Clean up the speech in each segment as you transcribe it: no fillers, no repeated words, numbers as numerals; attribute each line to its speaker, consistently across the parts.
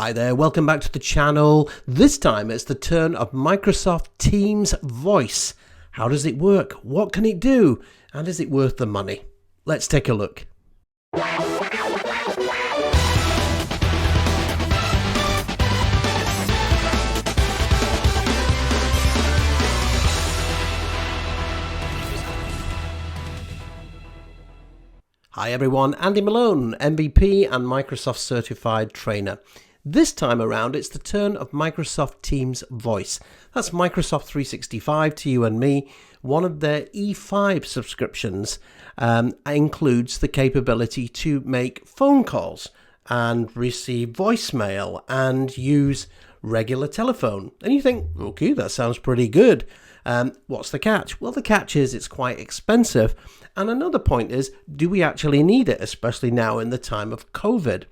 Speaker 1: Hi there, welcome back to the channel. This time it's the turn of Microsoft Teams Voice. How does it work? What can it do? And is it worth the money? Let's take a look. Hi everyone, Andy Malone, MVP and Microsoft Certified Trainer. This time around, it's the turn of Microsoft Teams Voice. That's Microsoft 365 to you and me. One of their E5 subscriptions includes the capability to make phone calls and receive voicemail and use regular telephone. And you think, okay, that sounds pretty good. What's the catch? Well, the catch is it's quite expensive. And another point is, do we actually need it, especially now in the time of COVID?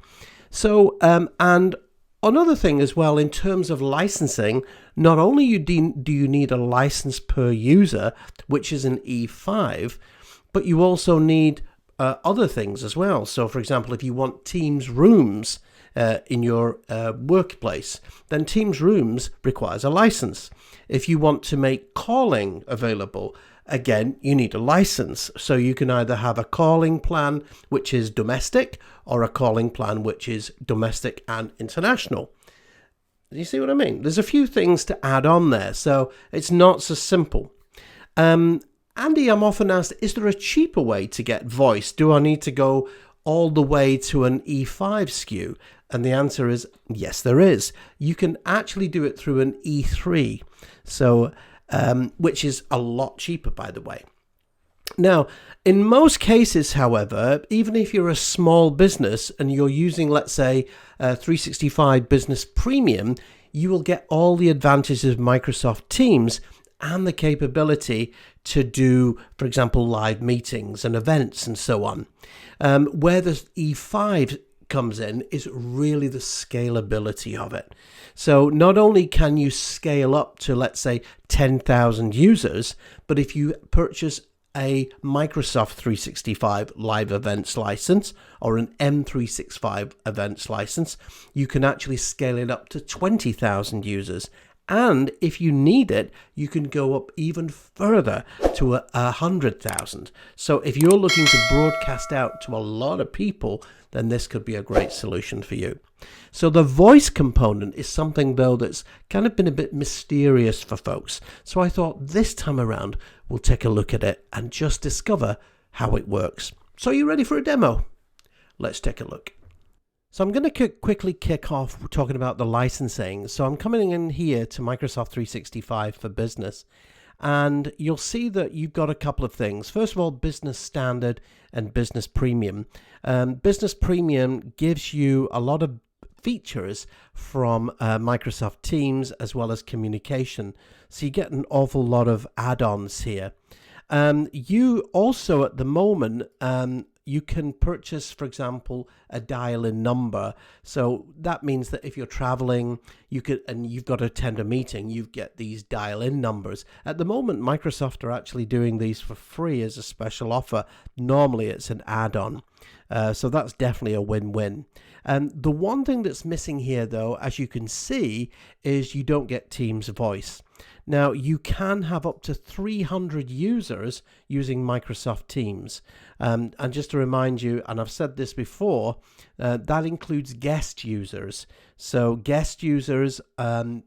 Speaker 1: So, and another thing as well, in terms of licensing, not only do you need a license per user, which is an E5, but you also need other things as well. So, for example, if you want Teams Rooms in your workplace, then Teams Rooms requires a license. If you want to make calling available, again, you need a license. So you can either have a calling plan which is domestic or a calling plan which is domestic and international. You see what I mean? There's a few things to add on there, so it's not so simple. Andy, I'm often asked, is there a cheaper way to get voice? Do I need to go all the way to an E5 SKU? And the answer is yes, there is. You can actually do it through an E3, so which is a lot cheaper, by the way. Now, in most cases, however, even if you're a small business and you're using, let's say, 365 Business Premium, you will get all the advantages of Microsoft Teams and the capability to do, for example, live meetings and events and so on. Where the E5 comes in is really the scalability of it. So not only can you scale up to, let's say, 10,000 users, but if you purchase a Microsoft 365 live events license or an M365 events license, you can actually scale it up to 20,000 users. And if you need it, you can go up even further to 100,000. So if you're looking to broadcast out to a lot of people, then this could be a great solution for you. So the voice component is something, though, that's kind of been a bit mysterious for folks. So I thought this time around, we'll take a look at it and just discover how it works. So are you ready for a demo? Let's take a look. So I'm going to quickly kick off talking about the licensing. So I'm coming in here to Microsoft 365 for Business, and you'll see that you've got a couple of things. First of all, Business Standard and Business Premium. Business Premium gives you a lot of features from Microsoft Teams as well as communication. So you get an awful lot of add-ons here. You also at the moment, you can purchase, for example, a dial-in number. So that means that if you're traveling, you could, and you've got to attend a meeting, you get these dial-in numbers. At the moment, Microsoft are actually doing these for free as a special offer. Normally, it's an add-on. So that's definitely a win-win. The one thing that's missing here, though, as you can see, is you don't get Teams Voice. Now, you can have up to 300 users using Microsoft Teams. And just to remind you, and I've said this before, that includes guest users. So guest users,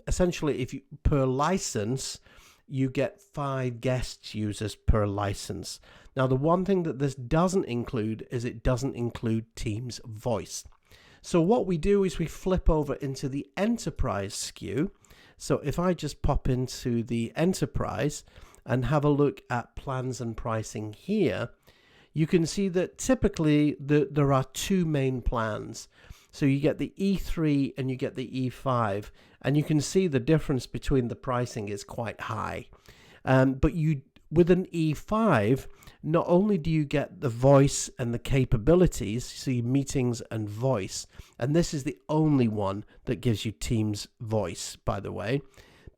Speaker 1: essentially, if you per license, you get 5 guest users per license. Now, the one thing that this doesn't include is it doesn't include Teams Voice. So what we do is we flip over into the Enterprise SKU. So if I just pop into the Enterprise and have a look at plans and pricing here, you can see that typically there are 2 main plans. So you get the E3 and you get the E5, and you can see the difference between the pricing is quite high. But with an E5, not only do you get the voice and the capabilities, see meetings and voice, and this is the only one that gives you Teams Voice, by the way,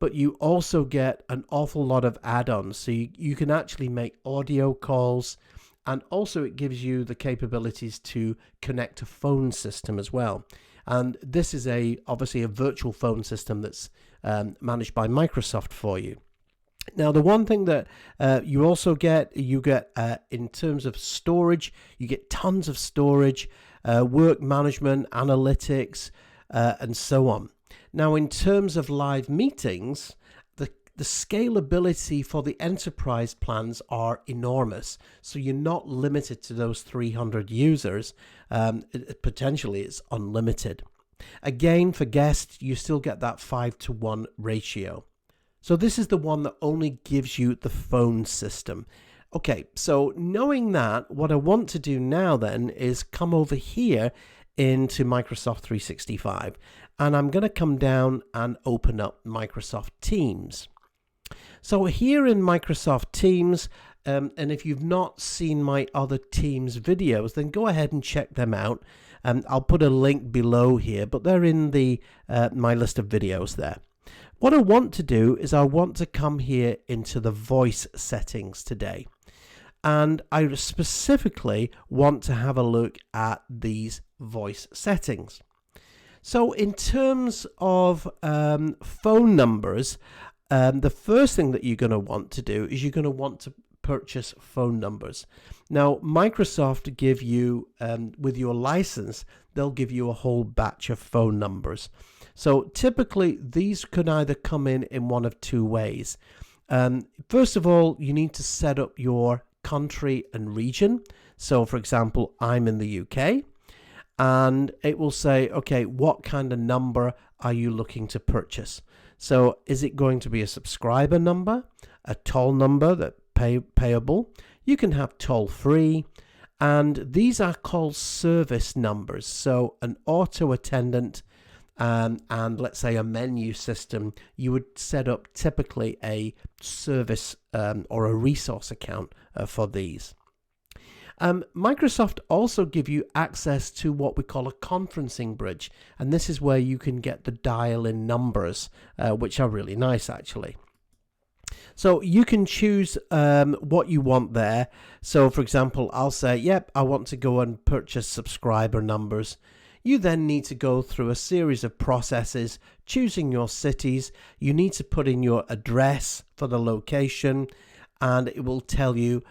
Speaker 1: but you also get an awful lot of add-ons. So you can actually make audio calls, and also it gives you the capabilities to connect a phone system as well. And this is obviously a virtual phone system that's managed by Microsoft for you. Now, the one thing that you also get, in terms of storage, you get tons of storage, work management, analytics, and so on. Now, in terms of live meetings, the scalability for the enterprise plans are enormous. So you're not limited to those 300 users. Potentially, it's unlimited. Again, for guests, you still get that 5-to-1 ratio. So this is the one that only gives you the phone system. Okay, so knowing that, what I want to do now then is come over here into Microsoft 365, and I'm going to come down and open up Microsoft Teams. So here in Microsoft Teams, and if you've not seen my other Teams videos, then go ahead and check them out. I'll put a link below here, but they're in my list of videos there. What I want to do is I want to come here into the voice settings today. And I specifically want to have a look at these voice settings. So in terms of phone numbers, the first thing that you're going to want to do is you're going to want to purchase phone numbers. Now, Microsoft give you, with your license, they'll give you a whole batch of phone numbers. So typically, these could either come in one of two ways. First of all, you need to set up your country and region. So, for example, I'm in the UK, and it will say, okay, what kind of number are you looking to purchase? So is it going to be a subscriber number, a toll number that payable? You can have toll free, and these are called service numbers. So an auto attendant and let's say a menu system, you would set up typically a service or a resource account for these. Microsoft also give you access to what we call a conferencing bridge, and this is where you can get the dial-in numbers, which are really nice actually. So you can choose what you want there. So for example, I'll say, yep, I want to go and purchase subscriber numbers. You then need to go through a series of processes, choosing your cities. You need to put in your address for the location, and it will tell you,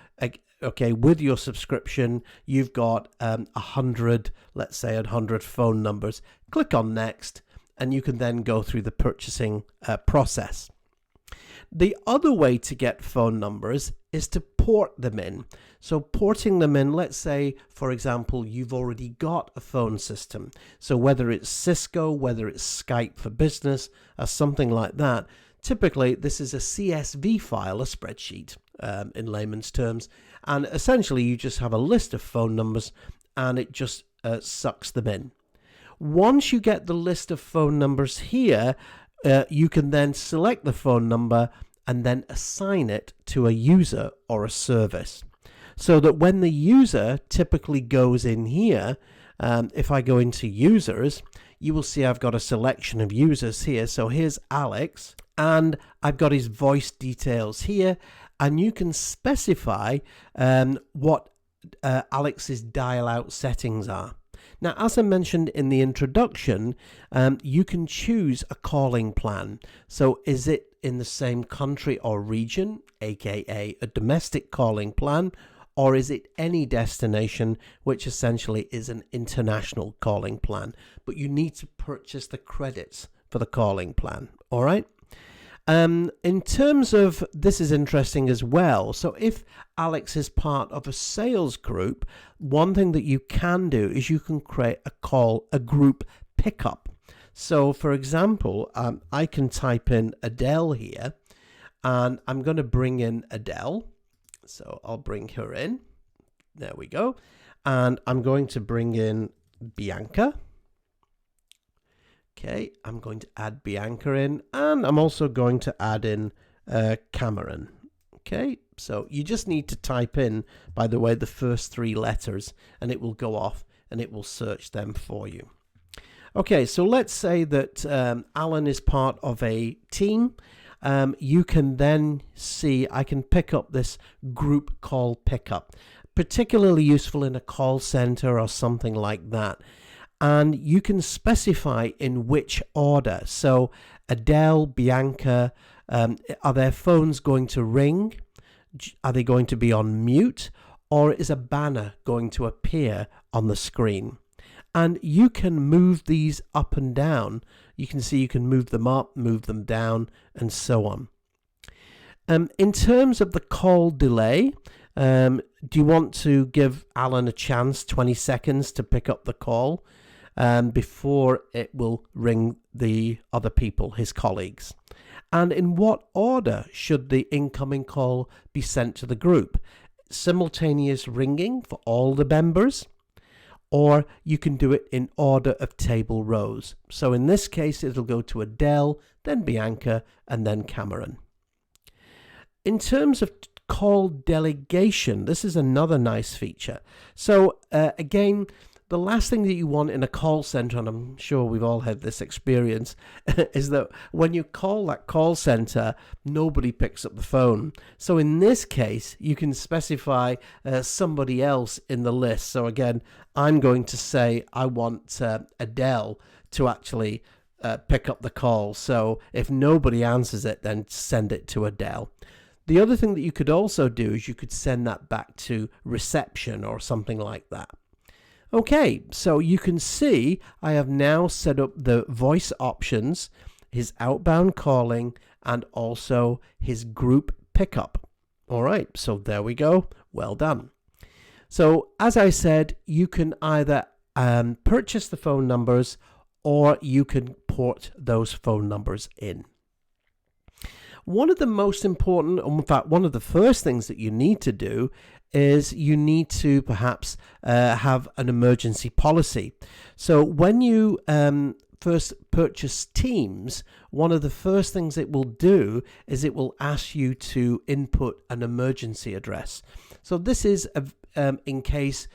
Speaker 1: okay, with your subscription, you've got 100, let's say 100 phone numbers. Click on next, and you can then go through the purchasing process. The other way to get phone numbers is to port them in. So porting them in, let's say, for example, you've already got a phone system. So whether it's Cisco, whether it's Skype for Business, or something like that, typically this is a CSV file, a spreadsheet in layman's terms. And essentially you just have a list of phone numbers and it just sucks them in. Once you get the list of phone numbers here, you can then select the phone number and then assign it to a user or a service. So that when the user typically goes in here, if I go into users, you will see I've got a selection of users here. So here's Alex, and I've got his voice details here, and you can specify what Alex's dial out settings are. Now, as I mentioned in the introduction, you can choose a calling plan. So is it in the same country or region, aka a domestic calling plan, or is it any destination, which essentially is an international calling plan? But you need to purchase the credits for the calling plan, all right? In terms of, this is interesting as well. So if Alex is part of a sales group, one thing that you can do is you can create a group pickup. So for example, I can type in Adele here, and I'm going to bring in Adele. So I'll bring her in. There we go. And I'm going to bring in Bianca. Okay, I'm going to add Bianca in, and I'm also going to add in Cameron. Okay, so you just need to type in, by the way, the first three letters, and it will go off and it will search them for you. Okay, so let's say that Alan is part of a team. You can then see, I can pick up this group call pickup, particularly useful in a call center or something like that. and you can specify in which order. So Adele, Bianca, are their phones going to ring? Are they going to be on mute? Or is a banner going to appear on the screen? And you can move these up and down. You can see you can move them up, move them down, and so on. In terms of the call delay, do you want to give Alan a chance, 20 seconds, to pick up the call before it will ring the other people, his colleagues? And in what order should the incoming call be sent to the group? Simultaneous ringing for all the members, or you can do it in order of table rows. So in this case, it'll go to Adele, then Bianca, and then Cameron. In terms of call delegation, this is another nice feature. So again, the last thing that you want in a call center, and I'm sure we've all had this experience, is that when you call that call center, nobody picks up the phone. So in this case, you can specify somebody else in the list. So again, I'm going to say I want Adele to actually pick up the call. So if nobody answers it, then send it to Adele. The other thing that you could also do is you could send that back to reception or something like that. Okay, so you can see I have now set up the voice options, his outbound calling, and also his group pickup. All right, so there we go. Well done. So as I said, you can either purchase the phone numbers or you can port those phone numbers in. One of the most important, in fact, one of the first things that you need to do is you need to perhaps have an emergency policy. So when you first purchase Teams, one of the first things it will do is it will ask you to input an emergency address. So this is in case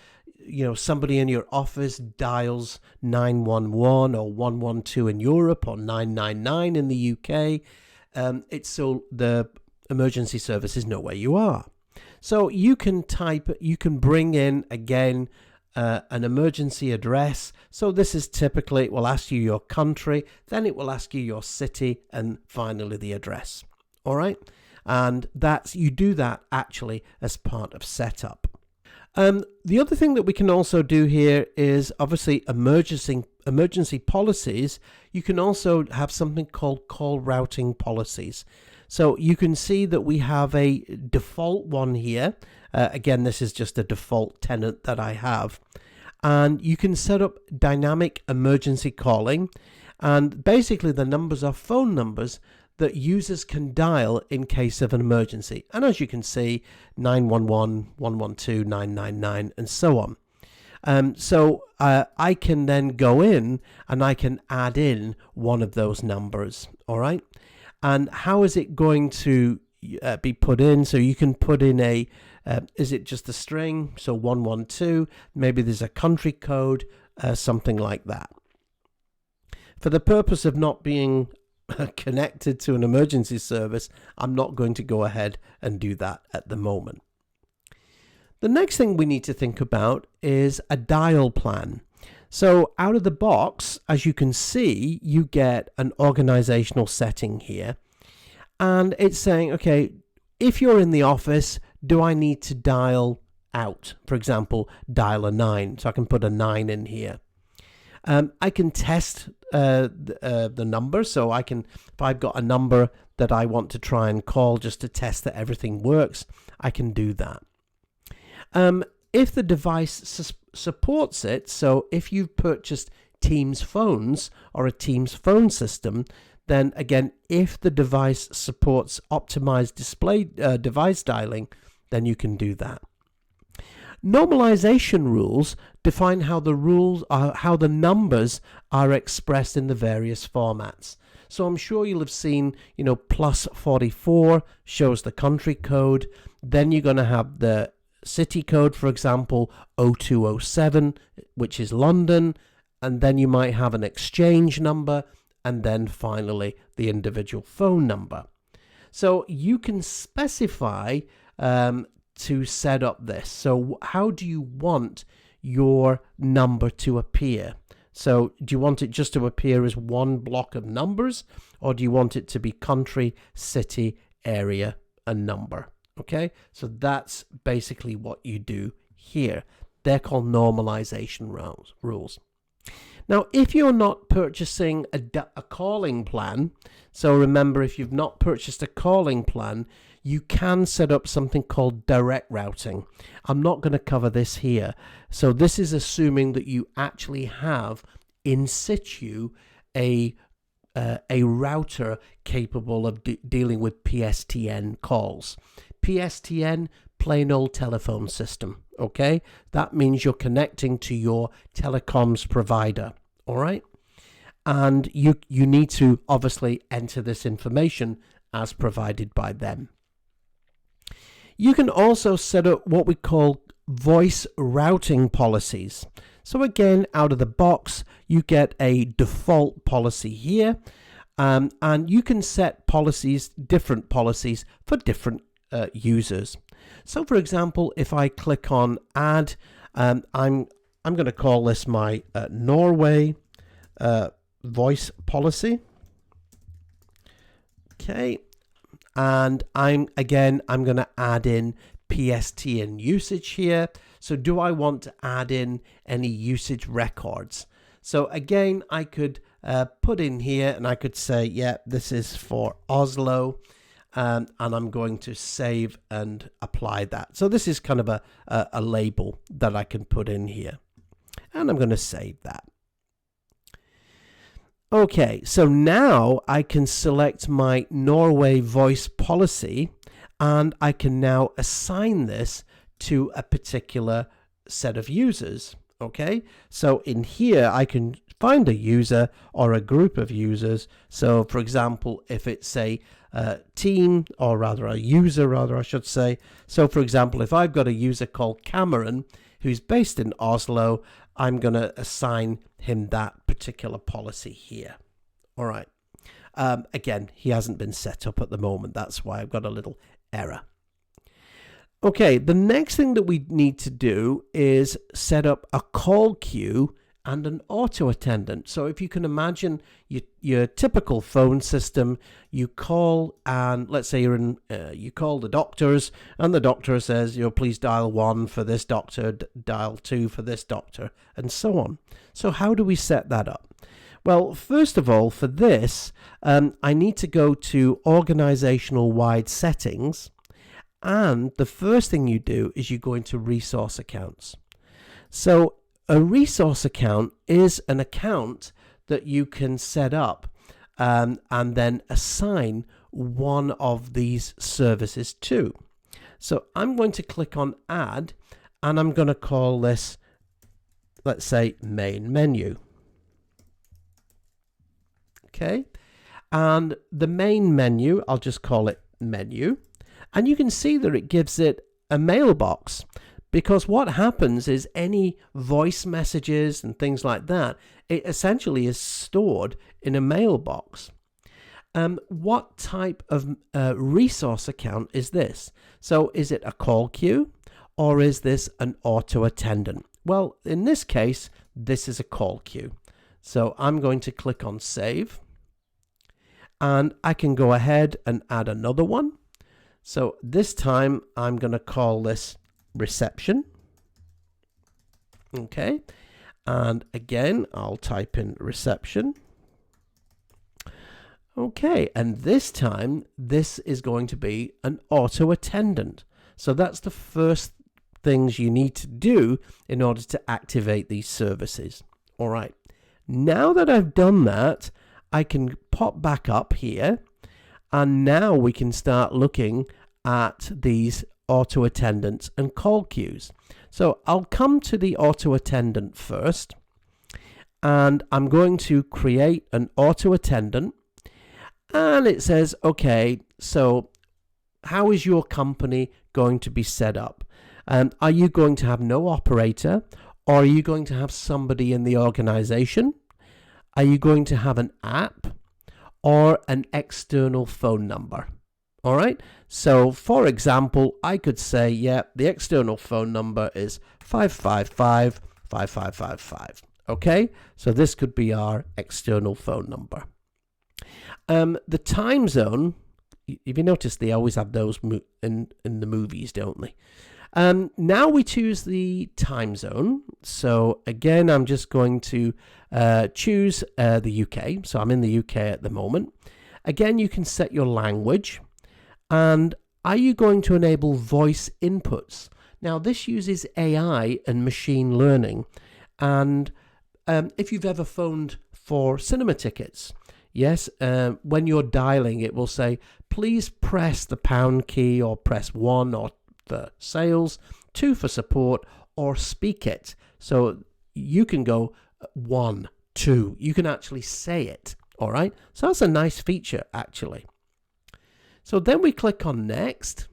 Speaker 1: somebody in your office dials 911 or 112 in Europe or 999 in the UK. It's so the emergency services know where you are. So you can bring in again an emergency address. So this is typically, it will ask you your country, then it will ask you your city, and finally the address. All right, and you do that actually as part of setup. The other thing that we can also do here is obviously emergency policies. You can also have something called call routing policies. So you can see that we have a default one here. Again, this is just a default tenant that I have. And you can set up dynamic emergency calling. And basically the numbers are phone numbers that users can dial in case of an emergency. And as you can see, 911, 112, 999, and so on. So I can then go in and I can add in one of those numbers. All right. And how is it going to be put in? So you can put in is it just a string? So 112, maybe there's a country code, something like that. For the purpose of not being connected to an emergency service, I'm not going to go ahead and do that at the moment. The next thing we need to think about is a dial plan. So out of the box, as you can see, you get an organizational setting here. And it's saying, okay, if you're in the office, do I need to dial out? For example, dial a 9. So I can put a 9 in here. I can test the number. So I can, if I've got a number that I want to try and call just to test that everything works, I can do that. If the device supports it, so if you've purchased Teams phones or a Teams phone system, then again, if the device supports optimized display device dialing, then you can do that. Normalization rules define how the numbers are expressed in the various formats. So I'm sure you'll have seen, plus 44 shows the country code. Then you're going to have the city code, for example, 0207, which is London. And then you might have an exchange number. And then finally, the individual phone number. So you can specify to set up this. So how do you want your number to appear? So do you want it just to appear as one block of numbers, or do you want it to be country, city, area, and number? Okay, so that's basically what you do here. They're called normalization rules. Now, if you're not purchasing a calling plan, so remember, if you've not purchased a calling plan, you can set up something called direct routing. I'm not going to cover this here. So this is assuming that you actually have in situ a router capable of dealing with PSTN calls. PSTN, plain old telephone system. Okay, that means you're connecting to your telecoms provider. All right, and you need to obviously enter this information as provided by them. You can also set up what we call voice routing policies. So again, out of the box, you get a default policy here, and you can set policies, different policies for different users. So for example, if I click on add, I'm going to call this my Norway voice policy. Okay, and I'm going to add in PSTN usage here. So do I want to add in any usage records? So again, I could put in here, and I could say, yeah, this is for Oslo. And I'm going to save and apply that. So this is kind of a label that I can put in here. And I'm going to save that. Okay, so now I can select my Norway voice policy, and I can now assign this to a particular set of users. Okay, so in here I can find a user or a group of users. So for example, if it's a team, or rather a user, I should say. So for example, if I've got a user called Cameron who's based in Oslo, I'm going to assign him that particular policy here. All right. Again, he hasn't been set up at the moment. That's why I've got a little error. Okay, the next thing that we need to do is set up a call queue and an auto attendant. So if you can imagine your typical phone system, you call, and let's say you call the doctors, and the doctor says, please dial 1 for this doctor, dial 2 for this doctor, and so on. So how do we set that up? Well, first of all, for this, I need to go to organizational wide settings, and the first thing you do is you go into resource accounts. So a resource account is an account that you can set up and then assign one of these services to. So I'm going to click on add, and I'm going to call this, let's say, main menu. Okay, and the main menu, I'll just call it menu, and you can see that it gives it a mailbox. Because what happens is any voice messages and things like that, it essentially is stored in a mailbox. What type of resource account is this? So is it a call queue, or is this an auto attendant? Well, in this case, this is a call queue. So I'm going to click on save, and I can go ahead and add another one. So this time I'm going to call this reception. Okay, and again I'll type in reception. Okay, and this time this is going to be an auto attendant. So that's the first things you need to do in order to activate these services. All right, now that I've done that, I can pop back up here, and now we can start looking at these auto attendants and call queues. So I'll come to the auto attendant first, and I'm going to create an auto attendant, and it says, okay, so how is your company going to be set up? Are you going to have no operator, or are you going to have somebody in the organization? Are you going to have an app or an external phone number? All right, so for example, I could say, yeah, the external phone number is 555-5555. Okay, so this could be our external phone number. The time zone, if you notice, they always have those in the movies, don't they? Now we choose the time zone. So again, I'm just going to choose the UK. So I'm in the UK at the moment. Again, you can set your language. And are you going to enable voice inputs? Now, this uses AI and machine learning. And if you've ever phoned for cinema tickets, yes, when you're dialing, it will say, please press the pound key or press 1 or for sales, 2 for support, or speak it. So you can go 1, 2. You can actually say it. All right. So that's a nice feature, actually. So then we click on next.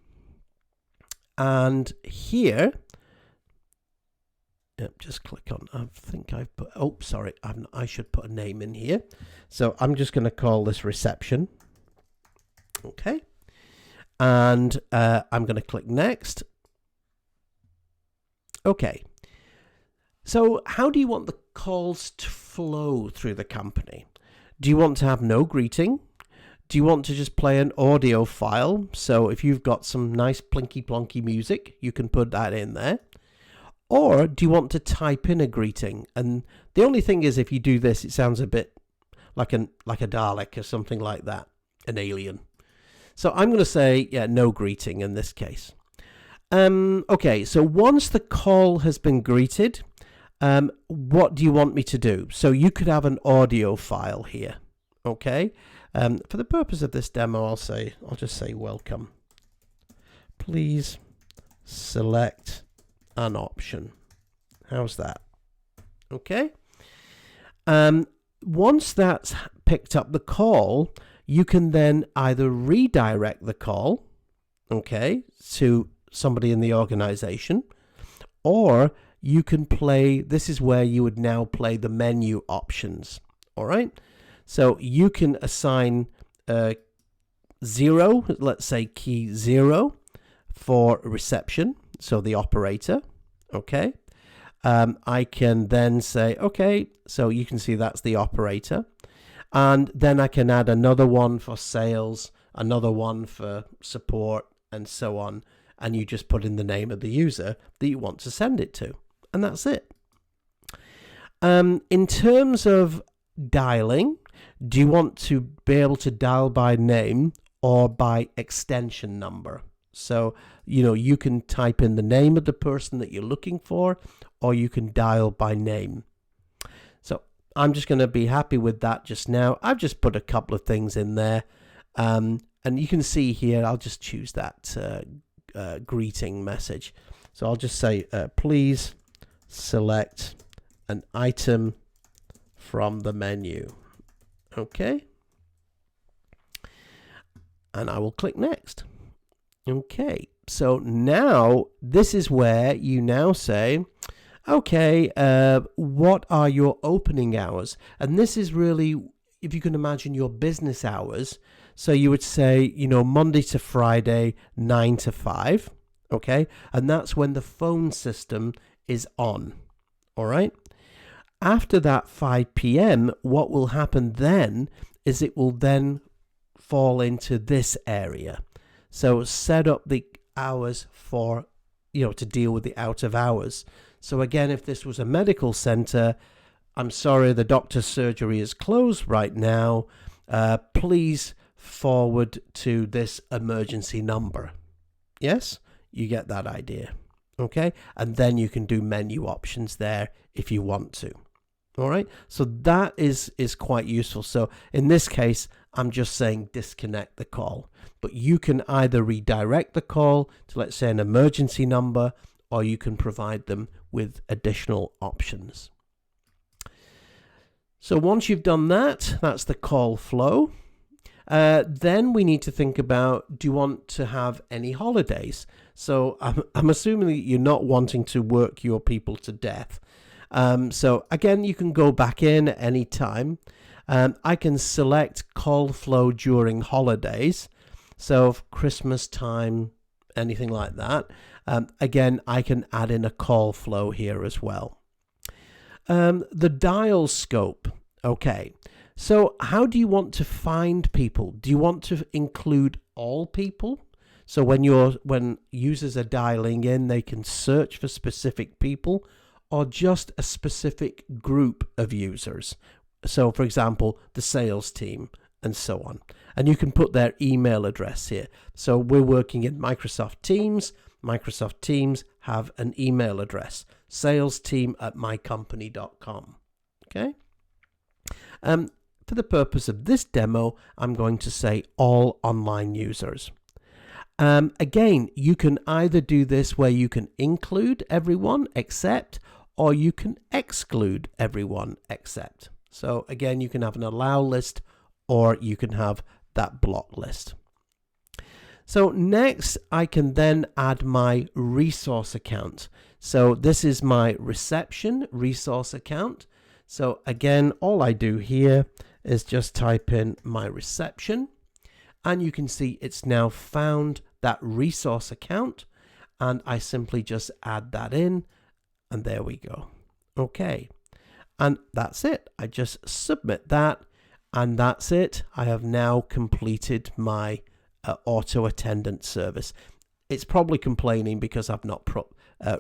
Speaker 1: And here, just click on, I think I've put, oh, sorry, I should put a name in here. So I'm just going to call this reception. Okay. And I'm going to click next. Okay. So how do you want the calls to flow through the company? Do you want to have no greeting? Do you want to just play an audio file? So if you've got some nice plinky plonky music, you can put that in there. Or do you want to type in a greeting? And the only thing is, if you do this, it sounds a bit like a Dalek or something like that, an alien. So I'm going to say, yeah, no greeting in this case. Okay, so once the call has been greeted, what do you want me to do? So you could have an audio file here. Okay. For the purpose of this demo, I'll just say welcome. Please select an option. How's that? Okay. Once that's picked up the call, you can then either redirect the call, okay, to somebody in the organization, or you can play, this is where you would now play the menu options. All right. So you can assign 0, let's say key 0 for reception, so the operator, okay. I can then say, okay, so you can see that's the operator. And then I can add another one for sales, another one for support, and so on. And you just put in the name of the user that you want to send it to. And that's it. In terms of dialing, do you want to be able to dial by name or by extension number? So, you can type in the name of the person that you're looking for, or you can dial by name. So I'm just going to be happy with that just now. I've just put a couple of things in there. And you can see here, I'll just choose that greeting message. So I'll just say, please select an item from the menu. Okay. And I will click next. Okay. So now this is where you now say, okay, what are your opening hours? And this is really, if you can imagine, your business hours. So you would say, Monday to Friday, 9 to 5. Okay. And that's when the phone system is on. All right. After that 5 p.m., what will happen then is it will then fall into this area. So set up the hours for, to deal with the out of hours. So again, if this was a medical center, I'm sorry, the doctor's surgery is closed right now. Please forward to this emergency number. Yes, you get that idea. Okay, and then you can do menu options there if you want to. All right, so that is quite useful. So in this case, I'm just saying disconnect the call, but you can either redirect the call to, let's say, an emergency number, or you can provide them with additional options. So once you've done that, that's the call flow. Then we need to think about, do you want to have any holidays? So I'm assuming that you're not wanting to work your people to death. So again, you can go back in at any time. I can select call flow during holidays. So Christmas time, anything like that. Again, I can add in a call flow here as well. The dial scope. Okay. So how do you want to find people? Do you want to include all people? So when users are dialing in, they can search for specific people, or just a specific group of users. So for example, the sales team and so on. And you can put their email address here. So we're working in Microsoft Teams. Microsoft Teams have an email address, salesteam@mycompany.com. Okay. For the purpose of this demo, I'm going to say all online users. Again, you can either do this where you can include everyone except, or you can exclude everyone except. So again, you can have an allow list, or you can have that block list. So next, I can then add my resource account. So this is my reception resource account. So again, all I do here is just type in my reception, and you can see it's now found that resource account, and I simply just add that in, and there we go. Okay, and that's it. I just submit that, and that's it. I have now completed my auto attendant service. It's probably complaining because I've not put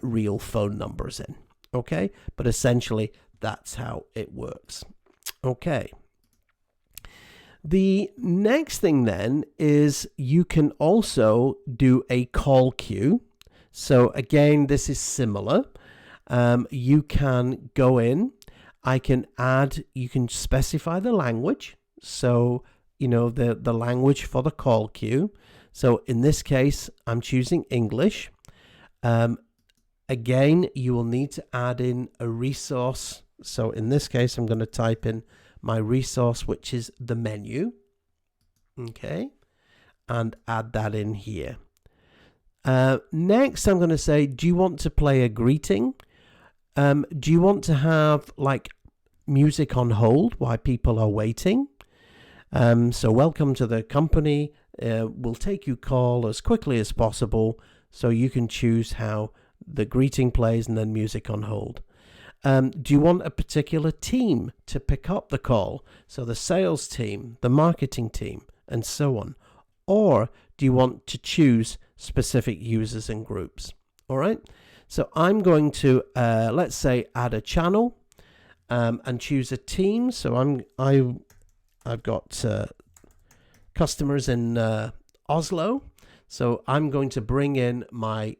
Speaker 1: real phone numbers in. Okay, but essentially that's how it works. Okay. The next thing then is you can also do a call queue. So again, this is similar. You can go in, I can add, you can specify the language. So, you know, the language for the call queue. So in this case, I'm choosing English. Again, you will need to add in a resource. So in this case, I'm going to type in my resource, which is the menu. Okay, and add that in here. Next, I'm going to say, do you want to play a greeting? Do you want to have like music on hold while people are waiting? So welcome to the company. We'll take your call as quickly as possible. So you can choose how the greeting plays and then music on hold. Do you want a particular team to pick up the call? So the sales team, the marketing team, and so on. Or do you want to choose specific users and groups? All right. So I'm going to, let's say, add a channel and choose a team. So I've got customers in Oslo. So I'm going to bring in my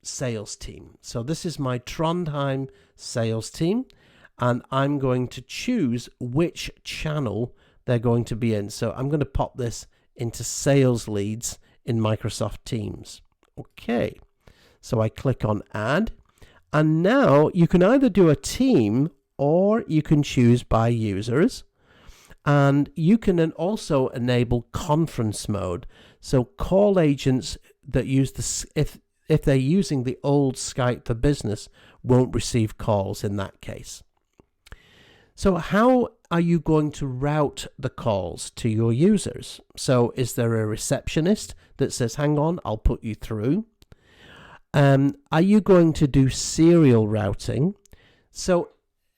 Speaker 1: sales team. So this is my Trondheim sales team, and I'm going to choose which channel they're going to be in. So I'm going to pop this into sales leads in Microsoft Teams. Okay, so I click on add, and now you can either do a team or you can choose by users, and you can then also enable conference mode. So call agents that use the, if they're using the old Skype for Business, won't receive calls in that case. So how are you going to route the calls to your users? So is there a receptionist that says, hang on, I'll put you through? Are you going to do serial routing? So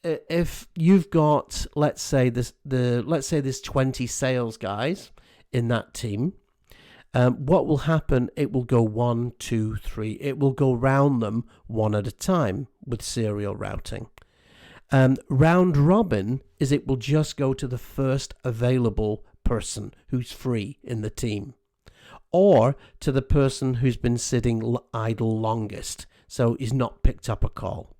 Speaker 1: if you've got, let's say there's 20 sales guys in that team, what will happen? It will go 1, 2, 3. It will go round them one at a time with serial routing. Round robin is it will just go to the first available person who's free in the team, or to the person who's been sitting idle longest, so he's not picked up a call.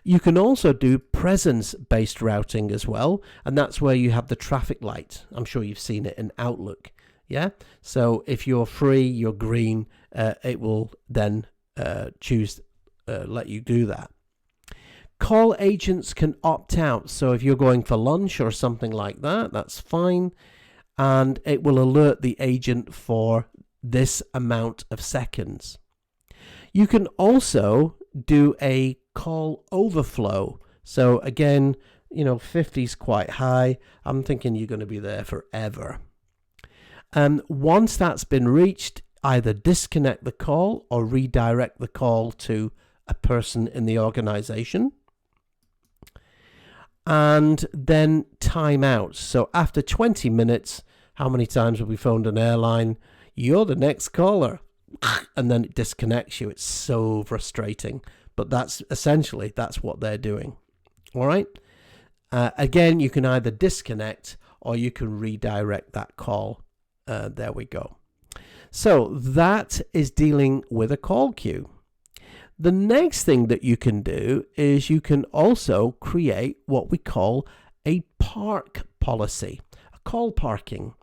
Speaker 1: You can also do presence-based routing as well, and that's where you have the traffic light. I'm sure you've seen it in Outlook. Yeah, so if you're free, you're green, it will then let you do that. Call agents can opt out, so if you're going for lunch or something like that, that's fine, and it will alert the agent for this amount of seconds. You can also do a call overflow. So again, 50 is quite high. I'm thinking you're going to be there forever. Once that's been reached, either disconnect the call or redirect the call to a person in the organization. and then timeouts. So after 20 minutes, how many times have we phoned an airline? You're the next caller. And then it disconnects you. It's so frustrating. But that's essentially, that's what they're doing. All right. Again, you can either disconnect or you can redirect that call. There we go. So that is dealing with a call queue. The next thing that you can do is you can also create what we call a park policy, a call parking.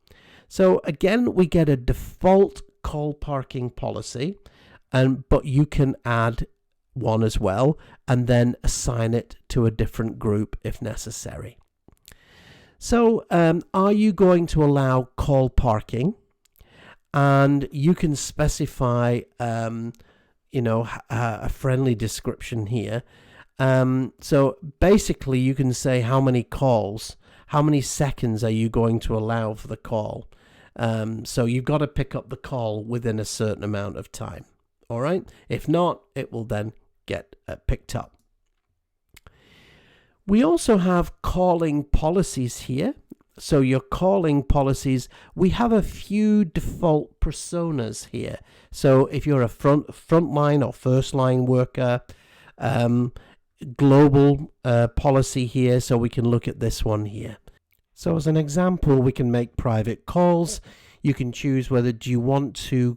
Speaker 1: So again, we get a default call parking policy, but you can add one as well and then assign it to a different group if necessary. So are you going to allow call parking? And you can specify a friendly description here. So basically you can say how many calls, how many seconds are you going to allow for the call. So you've got to pick up the call within a certain amount of time. All right. If not, it will then get picked up. We also have calling policies here. So your calling policies, we have a few default personas here. So if you're a frontline or first line worker, global policy here. So we can look at this one here. So as an example, we can make private calls. You can choose whether do you want to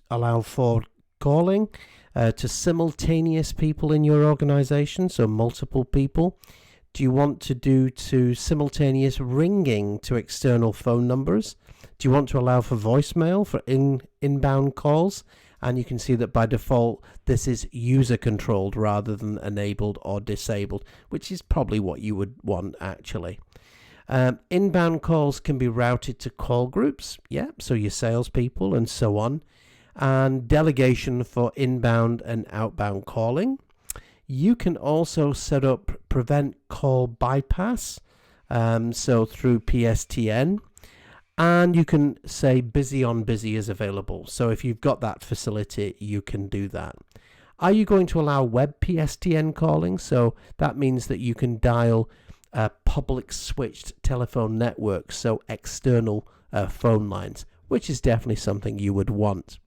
Speaker 1: allow forward calling to simultaneous people in your organization, so multiple people. Do you want to do to simultaneous ringing to external phone numbers? Do you want to allow for voicemail for inbound calls? And you can see that by default, this is user controlled rather than enabled or disabled, which is probably what you would want actually. Inbound calls can be routed to call groups, so your salespeople and so on. And delegation for inbound and outbound calling. You can also set up prevent call bypass, so through PSTN, and you can say busy on busy is available. So if you've got that facility, you can do that. Are you going to allow web PSTN calling? So that means that you can dial public switched telephone networks, so external phone lines, which is definitely something you would want.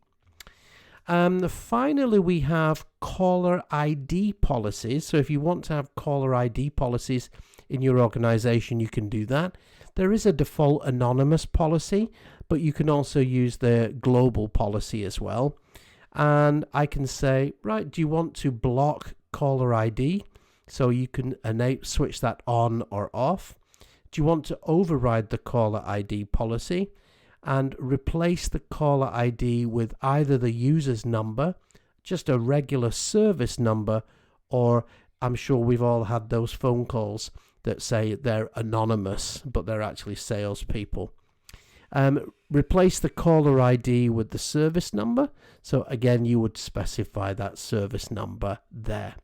Speaker 1: Finally, we have caller ID policies. So if you want to have caller ID policies in your organization, you can do that. There is a default anonymous policy, but you can also use the global policy as well. And I can say, right, do you want to block caller ID? So you can switch that on or off. Do you want to override the caller ID policy and replace the caller ID with either the user's number, just a regular service number, or I'm sure we've all had those phone calls that say they're anonymous, but they're actually salespeople. Replace the caller ID with the service number. So again, you would specify that service number there.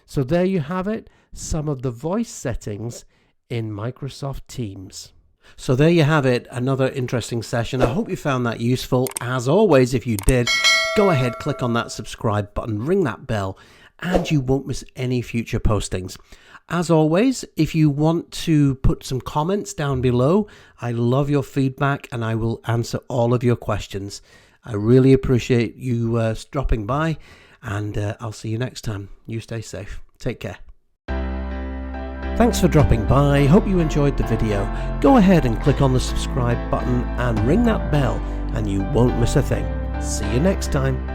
Speaker 1: So there you have it, some of the voice settings in Microsoft Teams. So there you have it, another interesting session. I hope you found that useful. As always, if you did, go ahead, click on that subscribe button, ring that bell, and you won't miss any future postings. As always, if you want to put some comments down below, I love your feedback and I will answer all of your questions. I really appreciate you dropping by, and I'll see you next time. You stay safe. Take care. Thanks for dropping by. Hope you enjoyed the video. Go ahead and click on the subscribe button and ring that bell and you won't miss a thing. See you next time.